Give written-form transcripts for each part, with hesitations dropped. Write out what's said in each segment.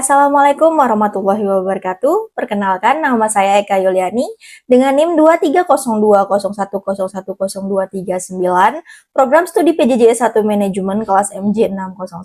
Assalamualaikum warahmatullahi wabarakatuh. Perkenalkan, nama saya Eka Yuliani dengan NIM 2302010102339, program studi PJJ 1 Manajemen kelas MJ 601.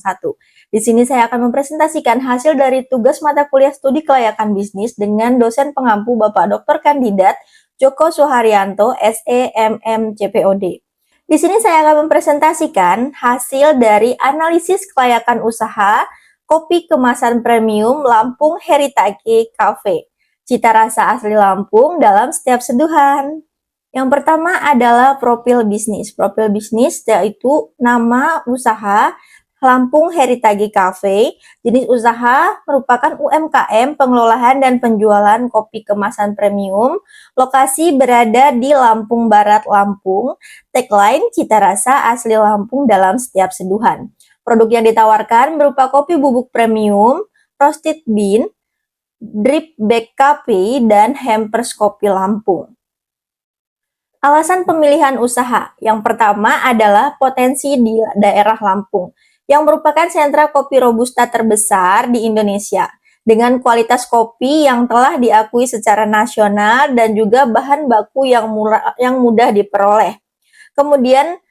Di sini saya akan mempresentasikan hasil dari tugas mata kuliah studi kelayakan bisnis dengan dosen pengampu Bapak Dr. Kandidat Joko Suharyanto, SEMM CPOD. Di sini saya akan mempresentasikan hasil dari analisis kelayakan usaha kopi kemasan premium Lampung Heritage Cafe. Cita rasa asli Lampung dalam setiap seduhan. Yang pertama adalah profil bisnis. Profil bisnis yaitu nama usaha Lampung Heritage Cafe. Jenis usaha merupakan UMKM, pengelolaan dan penjualan kopi kemasan premium. Lokasi berada di Lampung Barat, Lampung. Tagline cita rasa asli Lampung dalam setiap seduhan. Produk yang ditawarkan berupa kopi bubuk premium, roasted bean, drip bag coffee, dan hampers kopi Lampung. Alasan pemilihan usaha. Yang pertama adalah potensi di daerah Lampung, yang merupakan sentra kopi robusta terbesar di Indonesia, dengan kualitas kopi yang telah diakui secara nasional dan juga bahan baku yang mudah diperoleh. Kemudian,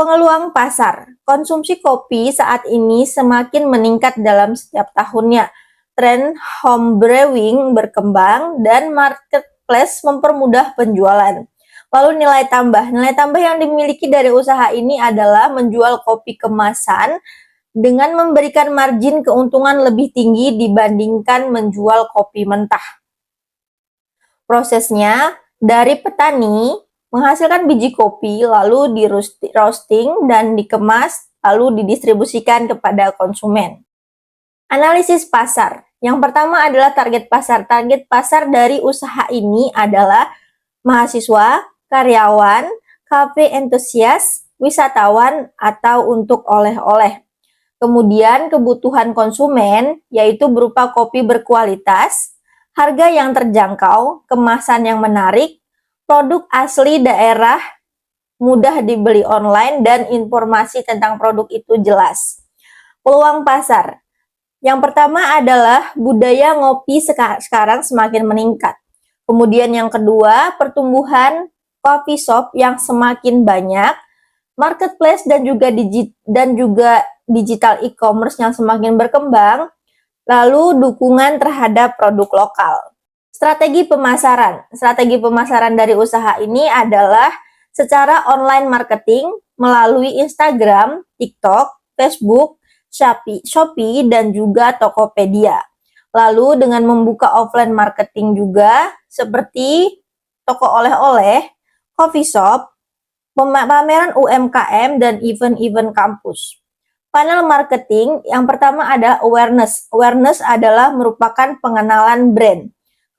peluang pasar. Konsumsi kopi saat ini semakin meningkat dalam setiap tahunnya. Tren home brewing berkembang dan marketplace mempermudah penjualan. Lalu nilai tambah. Nilai tambah yang dimiliki dari usaha ini adalah menjual kopi kemasan dengan memberikan margin keuntungan lebih tinggi dibandingkan menjual kopi mentah. Prosesnya dari petani menghasilkan biji kopi, lalu di roasting dan dikemas, lalu didistribusikan kepada konsumen. Analisis pasar. Yang pertama adalah target pasar. Target pasar dari usaha ini adalah mahasiswa, karyawan, cafe entusias, wisatawan, atau untuk oleh-oleh. Kemudian kebutuhan konsumen, yaitu berupa kopi berkualitas, harga yang terjangkau, kemasan yang menarik, produk asli daerah, mudah dibeli online, dan informasi tentang produk itu jelas. Peluang pasar. Yang pertama adalah budaya ngopi sekarang semakin meningkat. Kemudian yang kedua, pertumbuhan coffee shop yang semakin banyak, marketplace dan juga digital e-commerce yang semakin berkembang, lalu dukungan terhadap produk lokal. Strategi pemasaran. Strategi pemasaran dari usaha ini adalah secara online marketing melalui Instagram, TikTok, Facebook, Shopee, dan juga Tokopedia. Lalu dengan membuka offline marketing juga seperti toko oleh-oleh, coffee shop, pameran UMKM, dan event-event kampus. Panel marketing yang pertama ada awareness. Awareness adalah merupakan pengenalan brand.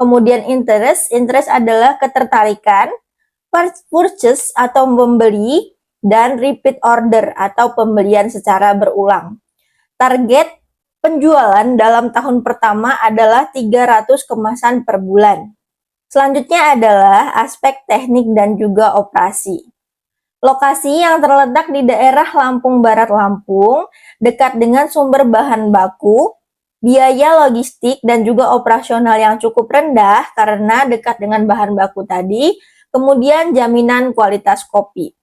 Kemudian interest adalah ketertarikan, purchase atau membeli, dan repeat order atau pembelian secara berulang. Target penjualan dalam tahun pertama adalah 300 kemasan per bulan. Selanjutnya adalah aspek teknik dan juga operasi. Lokasi yang terletak di daerah Lampung Barat, Lampung, dekat dengan sumber bahan baku, biaya logistik dan juga operasional yang cukup rendah karena dekat dengan bahan baku tadi, kemudian jaminan kualitas kopi.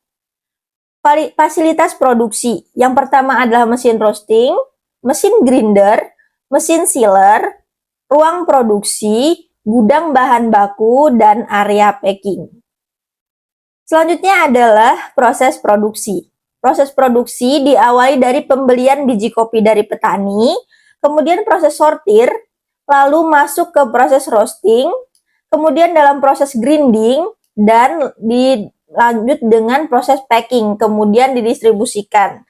Fasilitas produksi, yang pertama adalah mesin roasting, mesin grinder, mesin sealer, ruang produksi, gudang bahan baku, dan area packing. Selanjutnya adalah proses produksi. Proses produksi diawali dari pembelian biji kopi dari petani, kemudian proses sortir, lalu masuk ke proses roasting, kemudian dalam proses grinding, dan dilanjut dengan proses packing, kemudian didistribusikan.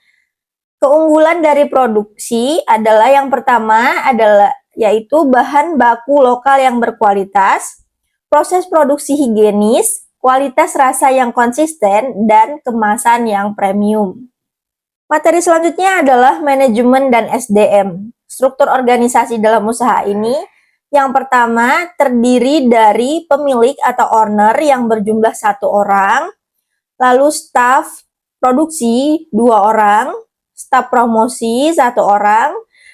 Keunggulan dari produksi adalah yang pertama adalah yaitu bahan baku lokal yang berkualitas, proses produksi higienis, kualitas rasa yang konsisten, dan kemasan yang premium. Materi selanjutnya adalah manajemen dan SDM. Struktur organisasi dalam usaha ini, yang pertama terdiri dari pemilik atau owner yang berjumlah 1 orang, lalu staf produksi 2 orang, staf promosi 1 orang,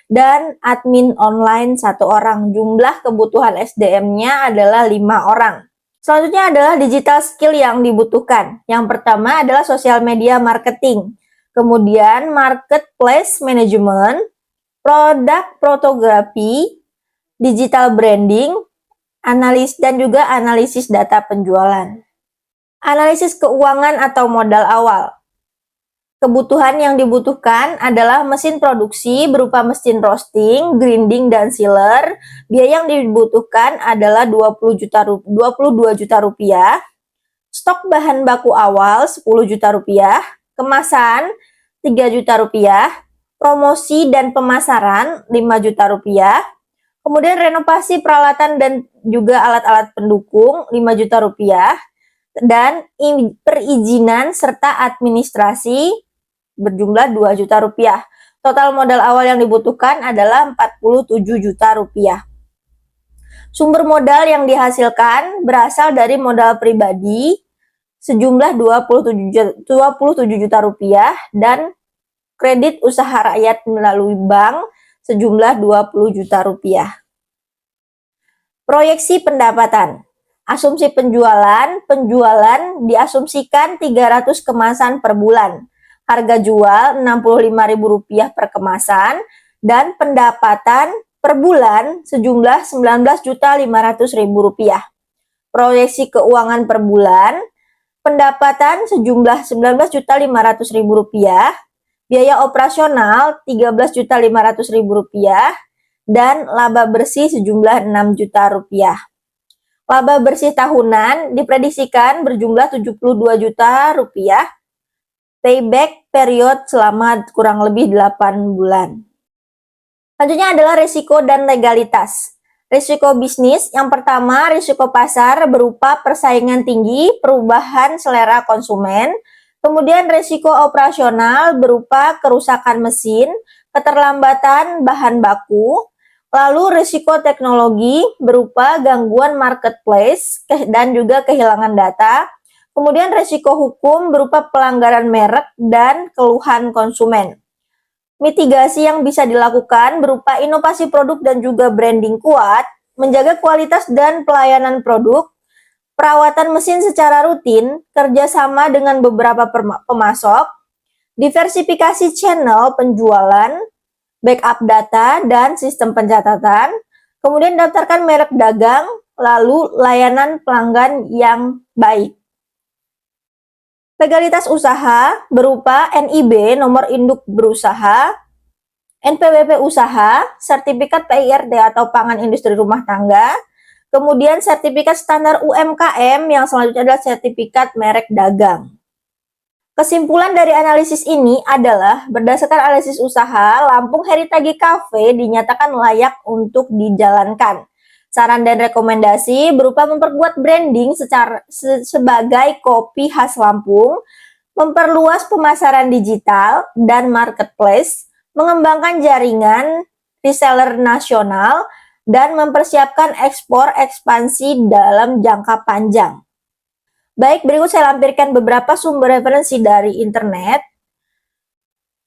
dan admin online 1 orang. Jumlah kebutuhan SDM-nya adalah 5 orang. Selanjutnya adalah digital skill yang dibutuhkan. Yang pertama adalah social media marketing, kemudian marketplace management, produk fotografi, digital branding, dan juga analisis data penjualan. Analisis keuangan atau modal awal. Kebutuhan yang dibutuhkan adalah mesin produksi berupa mesin roasting, grinding, dan sealer. Biaya yang dibutuhkan adalah 22 juta rupiah. Stok bahan baku awal 10 juta rupiah. Kemasan 3 juta rupiah. Promosi dan pemasaran 5 juta rupiah. Kemudian renovasi peralatan dan juga alat-alat pendukung 5 juta rupiah. Dan perizinan serta administrasi berjumlah 2 juta rupiah. Total modal awal yang dibutuhkan adalah 47 juta rupiah. Sumber modal yang dihasilkan berasal dari modal pribadi sejumlah 27 juta rupiah dan kredit usaha rakyat melalui bank sejumlah 20 juta rupiah. Proyeksi pendapatan. Asumsi penjualan diasumsikan 300 kemasan per bulan. Harga jual Rp65.000 per kemasan dan pendapatan per bulan sejumlah Rp19.500.000. Proyeksi keuangan per bulan, pendapatan sejumlah Rp19.500.000, biaya operasional Rp13.500.000 dan laba bersih sejumlah Rp6 juta. Laba bersih tahunan diprediksikan berjumlah Rp72 juta. Payback period selama kurang lebih 8 bulan. Selanjutnya adalah risiko dan legalitas. Risiko bisnis, yang pertama risiko pasar berupa persaingan tinggi, perubahan selera konsumen. Kemudian risiko operasional berupa kerusakan mesin, keterlambatan bahan baku. Lalu risiko teknologi berupa gangguan marketplace dan juga kehilangan data. Kemudian risiko hukum berupa pelanggaran merek dan keluhan konsumen. Mitigasi yang bisa dilakukan berupa inovasi produk dan juga branding kuat, menjaga kualitas dan pelayanan produk, perawatan mesin secara rutin, kerjasama dengan beberapa pemasok, diversifikasi channel penjualan, backup data dan sistem pencatatan, kemudian daftarkan merek dagang, lalu layanan pelanggan yang baik. Legalitas usaha berupa NIB, nomor induk berusaha, NPWP usaha, sertifikat PIRT atau pangan industri rumah tangga, kemudian sertifikat standar UMKM yang selanjutnya adalah sertifikat merek dagang. Kesimpulan dari analisis ini adalah berdasarkan analisis usaha, Lampung Heritage Cafe dinyatakan layak untuk dijalankan. Saran dan rekomendasi berupa memperkuat branding sebagai kopi khas Lampung, memperluas pemasaran digital dan marketplace, mengembangkan jaringan reseller nasional, dan mempersiapkan ekspor ekspansi dalam jangka panjang. Baik, berikut saya lampirkan beberapa sumber referensi dari internet.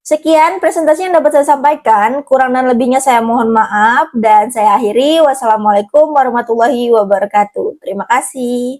Sekian presentasi yang dapat saya sampaikan, kurang dan lebihnya saya mohon maaf, dan saya akhiri. Wassalamualaikum warahmatullahi wabarakatuh. Terima kasih.